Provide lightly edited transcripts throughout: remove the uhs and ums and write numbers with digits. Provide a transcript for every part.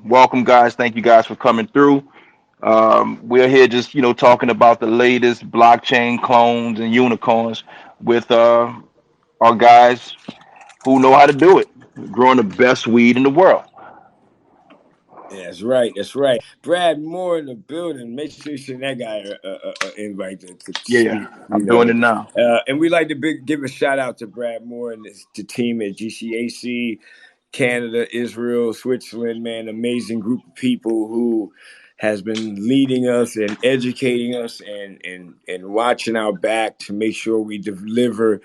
Welcome, guys. Thank you guys for coming through. We're here just talking about the latest blockchain clones and unicorns with our guys who know how to do it, growing the best weed in the world. That's right. That's right. Brad Moore in the building. Make sure you send that guy invite to Yeah, speak. yeah. I'm doing it now. And we like to give a shout out to Brad Moore and the team at GCAC, Canada, Israel, Switzerland. Man, amazing group of people who has been leading us and educating us and watching our back to make sure we deliver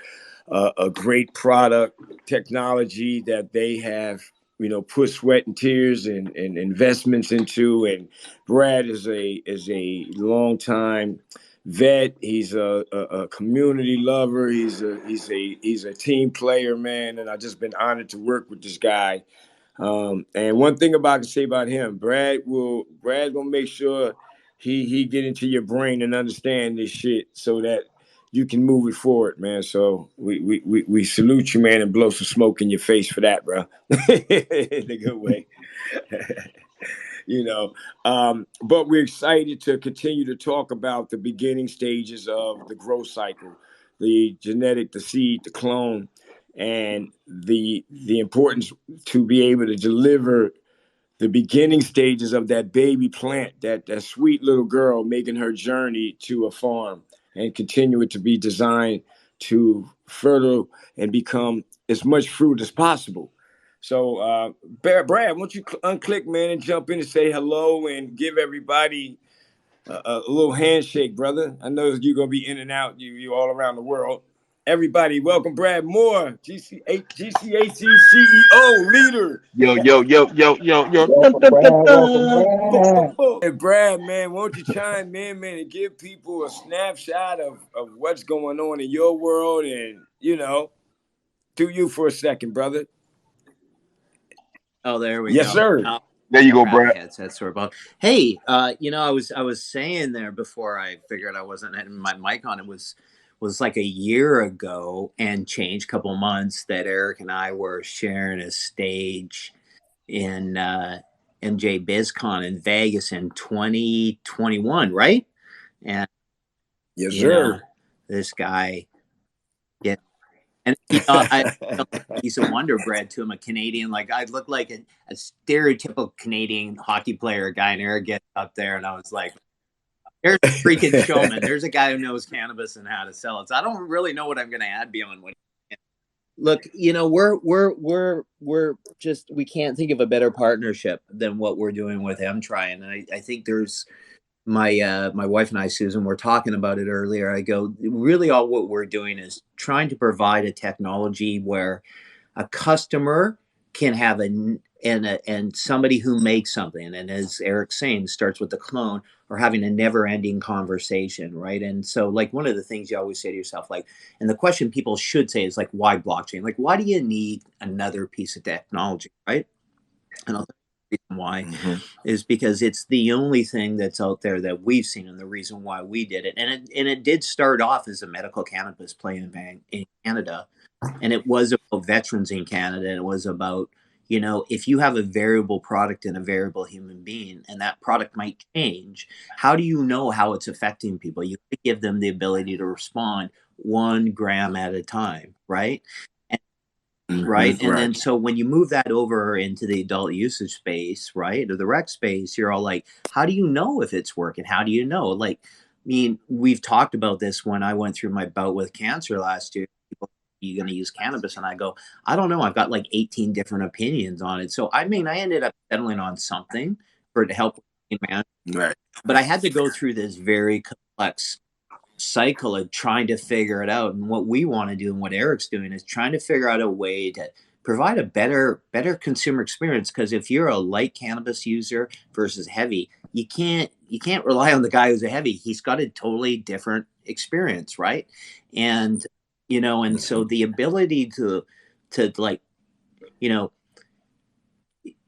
a great product, technology that they have, put sweat and tears and investments into. And Brad is a long time vet. He's a community lover. He's a team player, man. And I've just been honored to work with this guy. And one thing I can say about him, Brad gonna make sure he get into your brain and understand this shit so that you can move it forward, man. So we salute you, man, and blow some smoke in your face for that, bro. In a good way. you know. But we're excited to continue to talk about the beginning stages of the growth cycle, the genetic, the seed, the clone, and the importance to be able to deliver the beginning stages of that baby plant, that sweet little girl making her journey to a farm and continue it to be designed to fertile and become as much fruit as possible. So, Brad, why don't you unclick, man, and jump in and say hello and give everybody a little handshake, brother. I know you're gonna be in and out, you all around the world. Everybody, welcome Brad Moore, GCAC CEO, leader. Yo, yo, yo, yo, yo, yo. Dun, Welcome, dun, dun, Brad. Welcome, dun. Brad. Hey, Brad, man, won't you chime in, man, and give people a snapshot of what's going on in your world and, do you for a second, brother. Oh, there we Yes, go. sir. There you go, Crappy Brad. headset sort of. Hey, I was saying there before I figured I wasn't having my mic on. It was like a year ago and changed, couple months, that Eric and I were sharing a stage in MJ BizCon in Vegas in 2021, right? And Yes, you know, sir. this guy, yeah, and I felt like a piece of Wonder Bread to him, a Canadian. Like I looked like a stereotypical Canadian hockey player guy, and Eric gets up there, and I was like, "There's a freaking showman. There's a guy who knows cannabis and how to sell it." So I don't really know what I'm going to add beyond what. Look, we're just, we can't think of a better partnership than what we're doing with EMTRI, and I think there's my wife and I, Susan, were talking about it earlier. I go, really, all what we're doing is trying to provide a technology where a customer can have and somebody who makes something, and as Eric's saying, starts with the clone, or having a never-ending conversation, right? And so, like, one of the things you always say to yourself, like, and the question people should say is, like, why blockchain? Like, why do you need another piece of technology, right? And I'll tell you the reason why is because it's the only thing that's out there that we've seen, and the reason why we did it. And it did start off as a medical cannabis play in Canada, and it was about veterans in Canada. And it was about, if you have a variable product and a variable human being, and that product might change, how do you know how it's affecting people? You give them the ability to respond 1 gram at a time, right? Right. And then so when you move that over into the adult usage space, right, or the rec space, you're all like, how do you know if it's working? How do you know? Like, I mean, we've talked about this when I went through my bout with cancer last year. People, you going to use cannabis? And I go, I don't know. I've got like 18 different opinions on it. So, I mean, I ended up settling on something for it to help manage. Right. But I had to go through this very complex cycle of trying to figure it out. And what we want to do, and what Eric's doing, is trying to figure out a way to provide a better consumer experience. Because if you're a light cannabis user versus heavy, you can't rely on the guy who's a heavy. He's got a totally different experience, right? And and so the ability to like,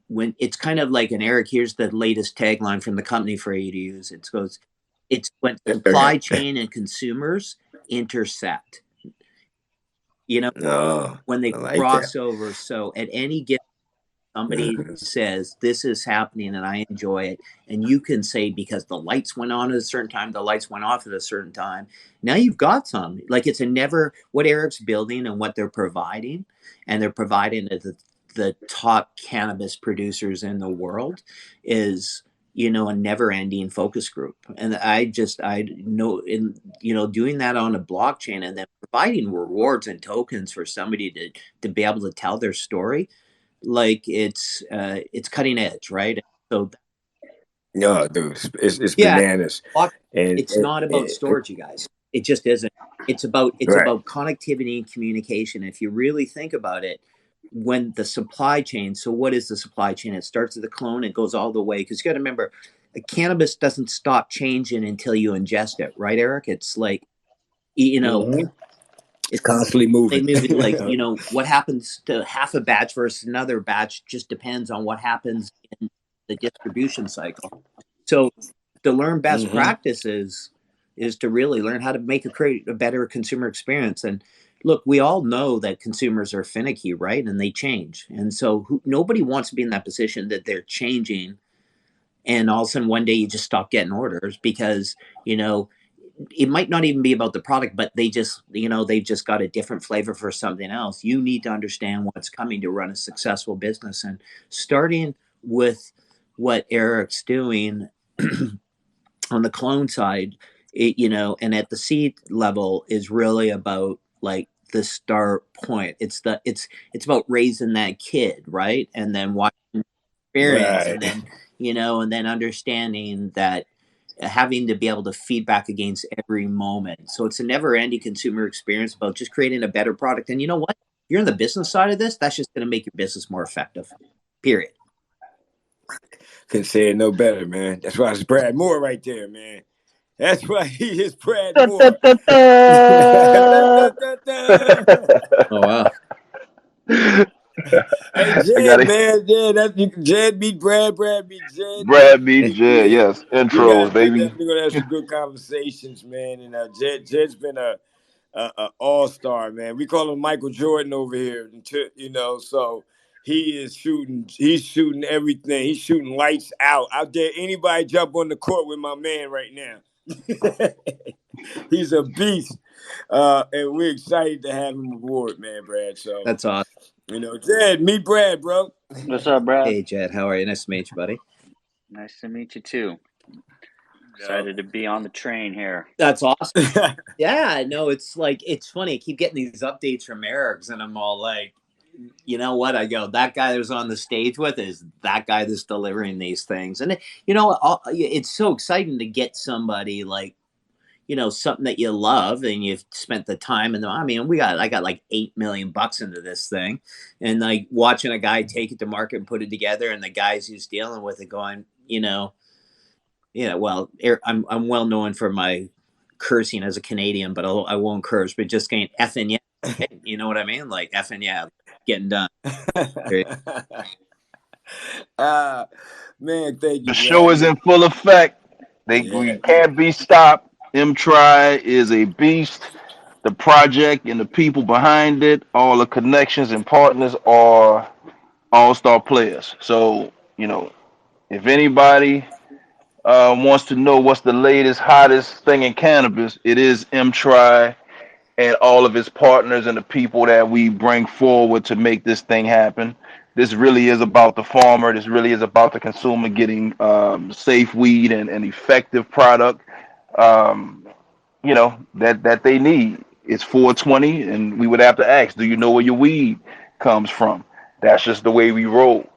when it's kind of like, and Eric, here's the latest tagline from the company for you to use. It goes, it's when supply chain and consumers intersect. Oh, When they I like cross that. over. So at any given somebody says this is happening and I enjoy it, and you can say because the lights went on at a certain time, the lights went off at a certain time. Now you've got some. Like it's a never what Eric's building and what they're providing, and they're providing to the top cannabis producers in the world is a never ending focus group. And I know in doing that on a blockchain and then providing rewards and tokens for somebody to be able to tell their story, like it's cutting edge, right? So No, dude, it's yeah, bananas. And, it's not about storage, you guys. It just isn't. It's right. about connectivity and communication. If you really think about it, when the supply chain. So what is the supply chain? It starts at the clone, it goes all the way. Because you got to remember, cannabis doesn't stop changing until you ingest it, right, Eric? It's like Mm-hmm. It's constantly moving. like what happens to half a batch versus another batch just depends on what happens in the distribution cycle. So to learn best practices is to really learn how to create a better consumer experience. And look, we all know that consumers are finicky, right? And they change. And so nobody wants to be in that position that they're changing and all of a sudden one day you just stop getting orders because it might not even be about the product, but they've just got a different flavor for something else. You need to understand what's coming to run a successful business, and starting with what Eric's doing on the clone side, and at the seed level is really about like the start point. It's about raising that kid, right? And then watching experience, Right. and then and then understanding that having to be able to feedback against every moment. So it's a never-ending consumer experience about just creating a better product. And you know what? If you're in the business side of this, that's just going to make your business more effective. Period. Couldn't say it no better, man. That's why it's Brad Moore right there, man. That's why he is Brad Da, da, Moore. da, da. Oh wow. Hey, I Jed, got it. man, Jed beat Brad, Brad beat Jed, man. Brad beat Jed. We Yes, we got intros, we baby. definitely gonna have some good conversations, man. And Jed's been a all-star, man. We call him Michael Jordan over here, so he's shooting everything. He's shooting lights out. I dare anybody jump on the court with my man right now. He's a beast. And we're excited to have him aboard, man, Brad. So, That's awesome. Jed, meet Brad, bro. What's up, Brad? Hey Jed, how are you? Nice to meet you, buddy. Nice to meet you too. Excited to be on the train here. That's awesome. Yeah, no, it's funny. I keep getting these updates from Eric's, and I'm all like, you know what? I go, that guy that was on the stage with is that guy that's delivering these things. And it's so exciting to get somebody like, something that you love and you've spent the time. And I mean, I got like $8 million into this thing, and like watching a guy take it to market and put it together, and the guys who's dealing with it going, well, I'm well known for my cursing as a Canadian, but I won't curse, but just going effing yeah. You know what I mean? Like effing yeah, getting done. Man, thank you, The show Brad. is in full effect. We can't be stopped. EMTRI is a beast. The project and the people behind it, all the connections and partners are all-star players. So, if anybody wants to know what's the latest, hottest thing in cannabis, it is EMTRI and all of its partners and the people that we bring forward to make this thing happen. This really is about the farmer. This really is about the consumer getting safe weed and an effective product, um, that they need. It's 420, and we would have to ask, do you know where your weed comes from? That's just the way we roll.